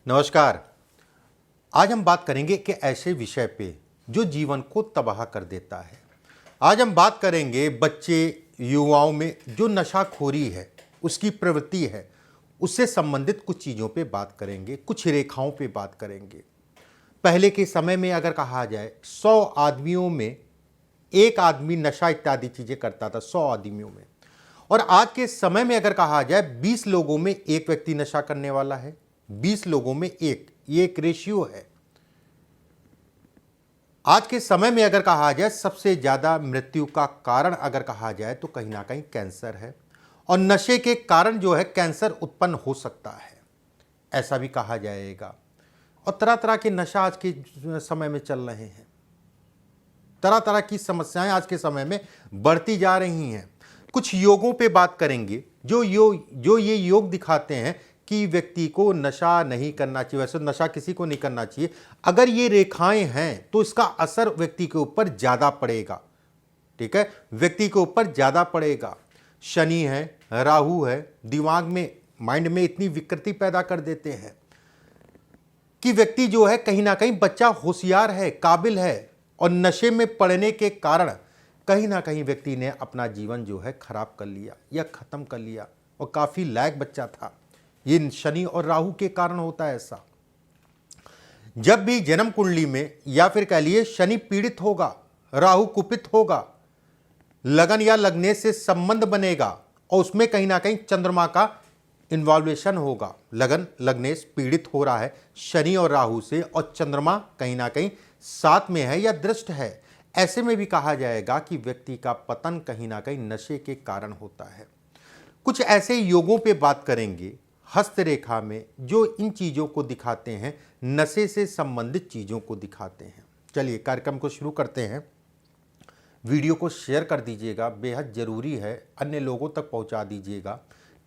नमस्कार। आज हम बात करेंगे कि ऐसे विषय पे जो जीवन को तबाह कर देता है। आज हम बात करेंगे बच्चे युवाओं में जो नशाखोरी है, उसकी प्रवृत्ति है, उससे संबंधित कुछ चीज़ों पे बात करेंगे, कुछ रेखाओं पे बात करेंगे। पहले के समय में अगर कहा जाए 100 आदमियों में एक आदमी नशा इत्यादि चीज़ें करता था, 100 आदमियों में। और आज के समय में अगर कहा जाए 20 लोगों में एक व्यक्ति नशा करने वाला है, 20 लोगों में एक, ये एक रेशियो है। आज के समय में अगर कहा जाए सबसे ज्यादा मृत्यु का कारण अगर कहा जाए तो कहीं ना कहीं कैंसर है, और नशे के कारण जो है कैंसर उत्पन्न हो सकता है, ऐसा भी कहा जाएगा। और तरह तरह के नशा आज के समय में चल रहे हैं, तरह तरह की समस्याएं आज के समय में बढ़ती जा रही हैं। कुछ योगों पे बात करेंगे जो ये योग दिखाते हैं कि व्यक्ति को नशा नहीं करना चाहिए। वैसे नशा किसी को नहीं करना चाहिए, अगर ये रेखाएं हैं तो इसका असर व्यक्ति के ऊपर ज़्यादा पड़ेगा। ठीक है, व्यक्ति के ऊपर ज़्यादा पड़ेगा। शनि है, राहु है, दिमाग में, माइंड में इतनी विकृति पैदा कर देते हैं कि व्यक्ति जो है कहीं ना कहीं बच्चा होशियार है, काबिल है, और नशे में पड़ने के कारण कहीं ना कहीं व्यक्ति ने अपना जीवन जो है खराब कर लिया या ख़त्म कर लिया, और काफ़ी लायक बच्चा था। ये शनि और राहु के कारण होता है ऐसा। जब भी जन्म कुंडली में या फिर कह लिए शनि पीड़ित होगा, राहु कुपित होगा, लगन या लगने से संबंध बनेगा, और उसमें कहीं ना कहीं चंद्रमा का इन्वॉल्वेशन होगा। लगन लगने से पीड़ित हो रहा है शनि और राहु से, और चंद्रमा कहीं ना कहीं साथ में है या दृष्ट है, ऐसे में भी कहा जाएगा कि व्यक्ति का पतन कहीं ना कहीं नशे के कारण होता है। कुछ ऐसे योगों पे बात करेंगे हस्तरेखा में जो इन चीज़ों को दिखाते हैं, नशे से संबंधित चीज़ों को दिखाते हैं। चलिए कार्यक्रम को शुरू करते हैं। वीडियो को शेयर कर दीजिएगा, बेहद ज़रूरी है, अन्य लोगों तक पहुंचा दीजिएगा,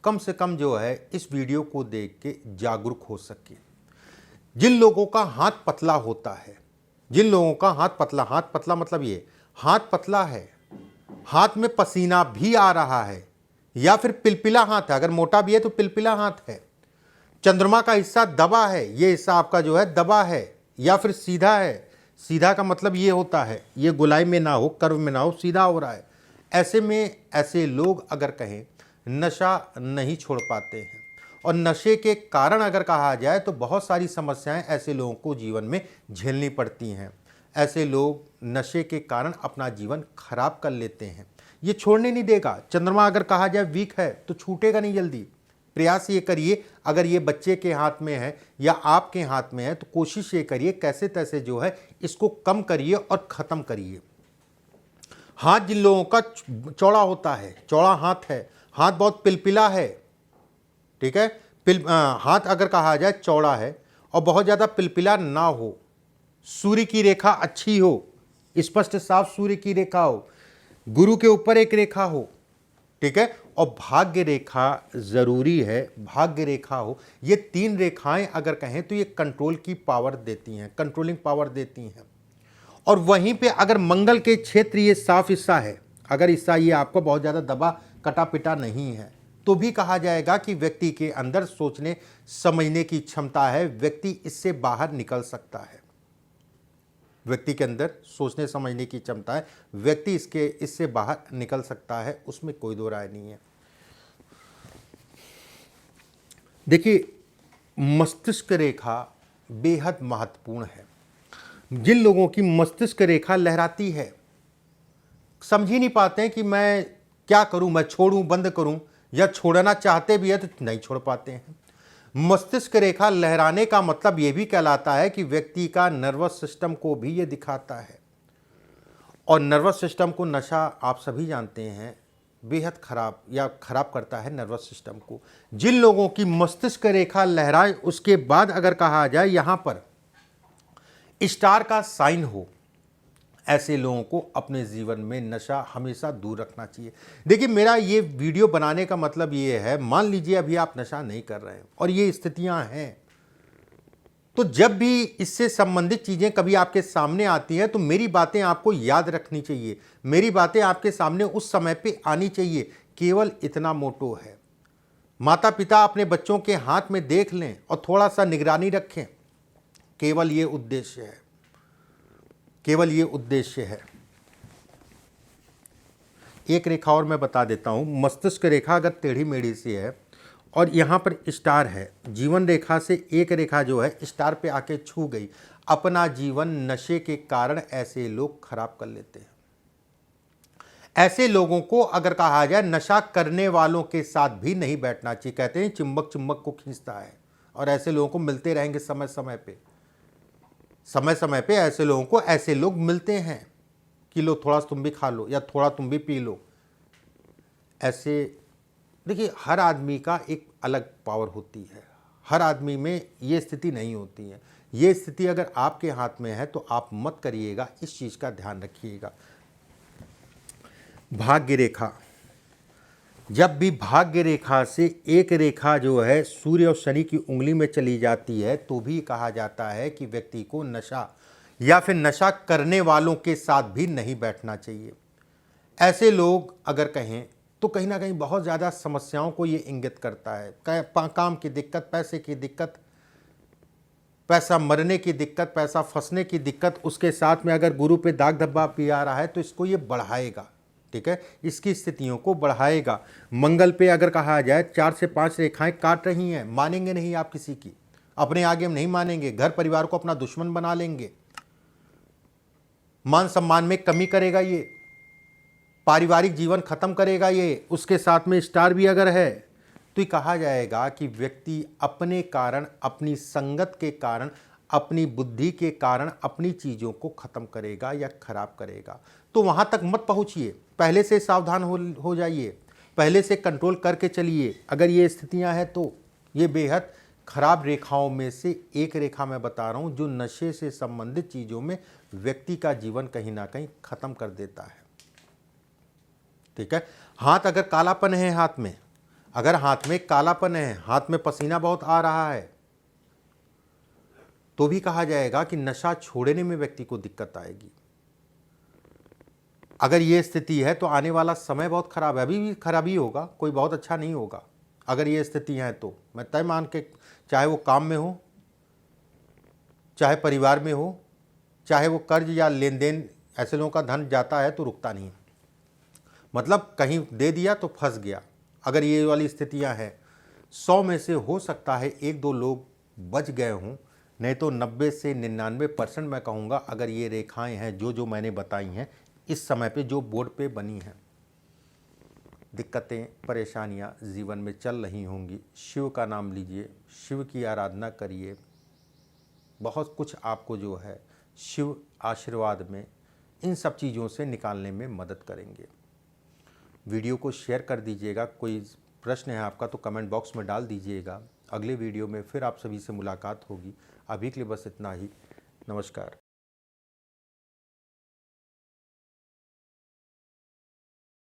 कम से कम जो है इस वीडियो को देख के जागरूक हो सके। जिन लोगों का हाथ पतला होता है, जिन लोगों का हाथ पतला मतलब ये हाथ पतला है, हाथ में पसीना भी आ रहा है, या फिर पिलपिला हाथ है, अगर मोटा भी है तो पिलपिला हाथ है, चंद्रमा का हिस्सा दबा है, ये हिस्सा आपका जो है दबा है, या फिर सीधा है। सीधा का मतलब ये होता है ये गोलाई में ना हो, कर्व में ना हो, सीधा हो रहा है। ऐसे में ऐसे लोग अगर कहें नशा नहीं छोड़ पाते हैं, और नशे के कारण अगर कहा जाए तो बहुत सारी समस्याएं ऐसे लोगों को जीवन में झेलनी पड़ती हैं। ऐसे लोग नशे के कारण अपना जीवन खराब कर लेते हैं। ये छोड़ने नहीं देगा। चंद्रमा अगर कहा जाए वीक है तो छूटेगा नहीं जल्दी। प्रयास ये करिए, अगर ये बच्चे के हाथ में है या आपके हाथ में है तो कोशिश ये करिए कैसे तैसे जो है इसको कम करिए और ख़त्म करिए। हाथ जिन लोगों का चौड़ा होता है, चौड़ा हाथ है, हाथ बहुत पिलपिला है, ठीक है, हाथ अगर कहा जाए चौड़ा है और बहुत ज़्यादा पिलपिला ना हो, सूर्य की रेखा अच्छी हो, स्पष्ट साफ सूर्य की रेखा हो, गुरु के ऊपर एक रेखा हो, ठीक है, और भाग्य रेखा ज़रूरी है, भाग्य रेखा हो। ये 3 रेखाएं अगर कहें तो ये कंट्रोल की पावर देती हैं, कंट्रोलिंग पावर देती हैं। और वहीं पे अगर मंगल के क्षेत्र ये साफ हिस्सा है, अगर हिस्सा ये आपको बहुत ज़्यादा दबा कटा पिटा नहीं है, तो भी कहा जाएगा कि व्यक्ति के अंदर सोचने समझने की क्षमता है, व्यक्ति इससे बाहर निकल सकता है। व्यक्ति के अंदर सोचने समझने की क्षमता है, व्यक्ति इससे बाहर निकल सकता है, उसमें कोई दो राय नहीं है। देखिए, मस्तिष्क रेखा बेहद महत्वपूर्ण है। जिन लोगों की मस्तिष्क रेखा लहराती है, समझ ही नहीं पाते हैं कि मैं क्या करूं, मैं छोड़ूं, बंद करूं, या छोड़ना चाहते भी है तो नहीं छोड़ पाते हैं। मस्तिष्क रेखा लहराने का मतलब यह भी कहलाता है कि व्यक्ति का नर्वस सिस्टम को भी ये दिखाता है, और नर्वस सिस्टम को नशा आप सभी जानते हैं बेहद खराब करता है नर्वस सिस्टम को। जिन लोगों की मस्तिष्क रेखा लहराए, उसके बाद अगर कहा जाए यहाँ पर स्टार का साइन हो, ऐसे लोगों को अपने जीवन में नशा हमेशा दूर रखना चाहिए। देखिए, मेरा ये वीडियो बनाने का मतलब ये है, मान लीजिए अभी आप नशा नहीं कर रहे हैं और ये स्थितियां हैं, तो जब भी इससे संबंधित चीज़ें कभी आपके सामने आती हैं तो मेरी बातें आपको याद रखनी चाहिए, मेरी बातें आपके सामने उस समय पे आनी चाहिए। केवल इतना मोटो है। माता पिता अपने बच्चों के हाथ में देख लें और थोड़ा सा निगरानी रखें, केवल ये उद्देश्य है, केवल ये उद्देश्य है। एक रेखा और मैं बता देता हूँ, मस्तिष्क रेखा अगर टेढ़ी मेढ़ी सी है और यहाँ पर स्टार है, जीवन रेखा से एक रेखा जो है स्टार पे आके छू गई, अपना जीवन नशे के कारण ऐसे लोग खराब कर लेते हैं। ऐसे लोगों को अगर कहा जाए नशा करने वालों के साथ भी नहीं बैठना चाहिए। कहते हैं चुंबक चुंबक को खींचता है, और ऐसे लोगों को मिलते रहेंगे समय समय पे। समय समय पे ऐसे लोगों को ऐसे लोग मिलते हैं कि लो थोड़ा तुम भी खा लो या थोड़ा तुम भी पी लो। ऐसे देखिए, हर आदमी का एक अलग पावर होती है, हर आदमी में ये स्थिति नहीं होती है। ये स्थिति अगर आपके हाथ में है तो आप मत करिएगा, इस चीज़ का ध्यान रखिएगा। भाग्य रेखा, जब भी भाग्य रेखा से एक रेखा जो है सूर्य और शनि की उंगली में चली जाती है तो भी कहा जाता है कि व्यक्ति को नशा या फिर नशा करने वालों के साथ भी नहीं बैठना चाहिए। ऐसे लोग अगर कहें तो कहीं ना कहीं बहुत ज़्यादा समस्याओं को ये इंगित करता है। काम की दिक्कत, पैसे की दिक्कत, पैसा मरने की दिक्कत, पैसा फंसने की दिक्कत, उसके साथ में अगर गुरु पे दाग धब्बा भी आ रहा है तो इसको ये बढ़ाएगा। ठीक है, इसकी स्थितियों को बढ़ाएगा। मंगल पे अगर कहा जाए 4 से 5 रेखाएं काट रही हैं, मानेंगे नहीं आप किसी की, अपने आगे नहीं मानेंगे, घर परिवार को अपना दुश्मन बना लेंगे, मान सम्मान में कमी करेगा ये, पारिवारिक जीवन खत्म करेगा ये। उसके साथ में स्टार भी अगर है तो ये कहा जाएगा कि व्यक्ति अपने कारण, अपनी संगत के कारण, अपनी बुद्धि के कारण अपनी चीज़ों को ख़त्म करेगा या खराब करेगा। तो वहाँ तक मत पहुँचिए, पहले से सावधान हो जाइए, पहले से कंट्रोल करके चलिए। अगर ये स्थितियाँ हैं तो ये बेहद खराब रेखाओं में से एक रेखा मैं बता रहा हूँ, जो नशे से संबंधित चीज़ों में व्यक्ति का जीवन कहीं ना कहीं ख़त्म कर देता है। ठीक है, हाथ अगर कालापन है, हाथ में अगर हाथ में कालापन है, हाथ में पसीना बहुत आ रहा है, तो भी कहा जाएगा कि नशा छोड़ने में व्यक्ति को दिक्कत आएगी। अगर ये स्थिति है तो आने वाला समय बहुत खराब है, अभी भी खराब ही होगा, कोई बहुत अच्छा नहीं होगा। अगर ये स्थिति है तो मैं तय मान के, चाहे वो काम में हो, चाहे परिवार में हो, चाहे वो कर्ज या लेन देन, ऐसे लोगों का धन जाता है तो रुकता नहीं, मतलब कहीं दे दिया तो फंस गया। अगर ये वाली स्थितियां हैं, 100 में से हो सकता है 1-2 लोग बच गए हों, नहीं तो 90 से 99% मैं कहूँगा अगर ये रेखाएं हैं जो मैंने बताई हैं इस समय पे जो बोर्ड पे बनी हैं, दिक्कतें परेशानियां जीवन में चल रही होंगी। शिव का नाम लीजिए, शिव की आराधना करिए, बहुत कुछ आपको जो है शिव आशीर्वाद में इन सब चीज़ों से निकालने में मदद करेंगे। वीडियो को शेयर कर दीजिएगा। कोई प्रश्न है आपका तो कमेंट बॉक्स में डाल दीजिएगा। अगले वीडियो में फिर आप सभी से मुलाकात होगी। अभी के लिए बस इतना ही। नमस्कार।